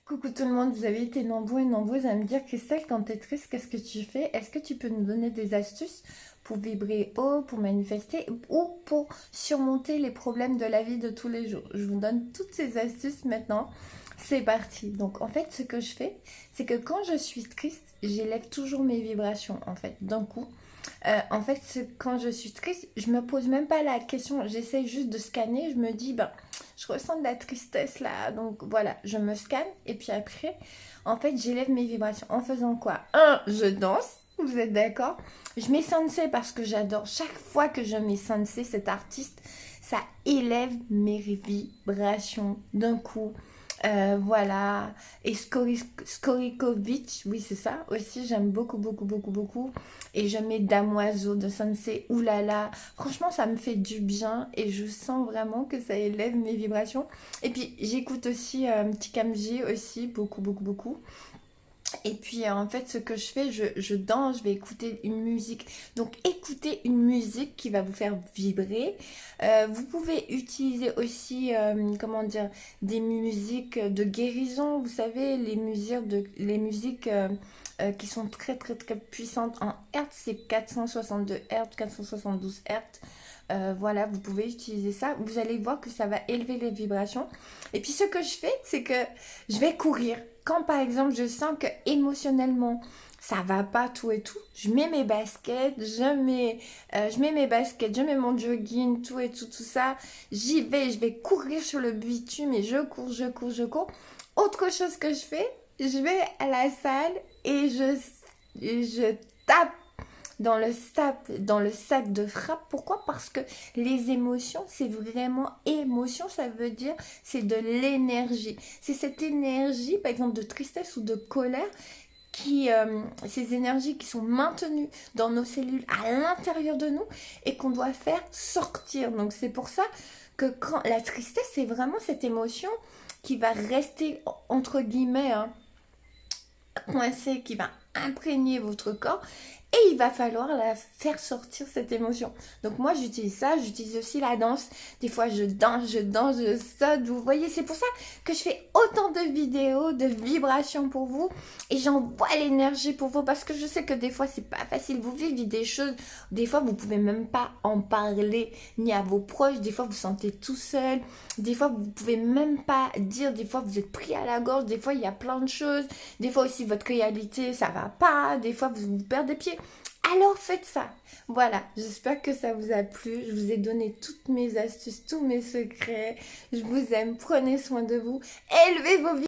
Coucou tout le monde, vous avez été nombreux et nombreuses à me dire Christelle, quand t'es triste, qu'est-ce que tu fais? Est-ce que tu peux nous donner des astuces pour vibrer haut, pour manifester ou pour surmonter les problèmes de la vie de tous les jours? Je vous donne toutes ces astuces maintenant. C'est parti. Donc en fait, ce que je fais, c'est que quand je suis triste, j'élève toujours mes vibrations en fait d'un coup. Quand je suis triste, je me pose même pas la question, j'essaie juste de scanner, je me dis, ben, je ressens de la tristesse là, donc voilà, je me scanne, et puis après, en fait, j'élève mes vibrations en faisant quoi? Un, je danse, vous êtes d'accord? Je mets Sensei parce que j'adore, chaque fois que je mets Sensei, cet artiste, ça élève mes vibrations d'un coup. Voilà. Et Skorikovic, oui, c'est ça aussi, j'aime beaucoup, beaucoup, beaucoup, beaucoup. Et je mets Damoiseau de Sensei, oulala. Franchement, ça me fait du bien et je sens vraiment que ça élève mes vibrations. Et puis, j'écoute aussi Tikamji aussi, beaucoup, beaucoup, beaucoup. Et puis en fait, ce que je fais, je danse, je vais écouter une musique. Donc écoutez une musique qui va vous faire vibrer. Vous pouvez utiliser aussi, comment dire, des musiques de guérison. Vous savez, les musiques qui sont très très très puissantes en Hertz, c'est 462 Hertz, 472 Hertz. Voilà, vous pouvez utiliser ça. Vous allez voir que ça va élever les vibrations. Et puis ce que je fais, c'est que je vais courir. Quand par exemple je sens que émotionnellement ça va pas tout et tout, je mets mes baskets, je mets mon jogging, tout et tout, tout ça. J'y vais, je vais courir sur le bitume et je cours, je cours, je cours. Autre chose que je fais, je vais à la salle et je tape dans le sac de frappe. Pourquoi? Parce que les émotions, c'est vraiment émotion, ça veut dire c'est de l'énergie. C'est cette énergie, par exemple, de tristesse ou de colère ces énergies qui sont maintenues dans nos cellules à l'intérieur de nous et qu'on doit faire sortir. Donc c'est pour ça que quand la tristesse, c'est vraiment cette émotion qui va rester entre guillemets coincée, qui va imprégner votre corps et il va falloir la faire sortir cette émotion. Donc moi j'utilise ça, j'utilise aussi la danse. Des fois je danse, je saute. Vous voyez, c'est pour ça que je fais autant de vidéos, de vibrations pour vous et j'envoie l'énergie pour vous parce que je sais que des fois c'est pas facile. Vous vivez des choses, des fois vous pouvez même pas en parler ni à vos proches. Des fois vous sentez tout seul. Des fois vous pouvez même pas dire. Des fois vous êtes pris à la gorge. Des fois il y a plein de choses. Des fois aussi votre réalité ça va pas. Des fois vous perdez pied. Alors faites ça. Voilà, j'espère que ça vous a plu. Je vous ai donné toutes mes astuces, tous mes secrets. Je vous aime, prenez soin de vous. Élevez vos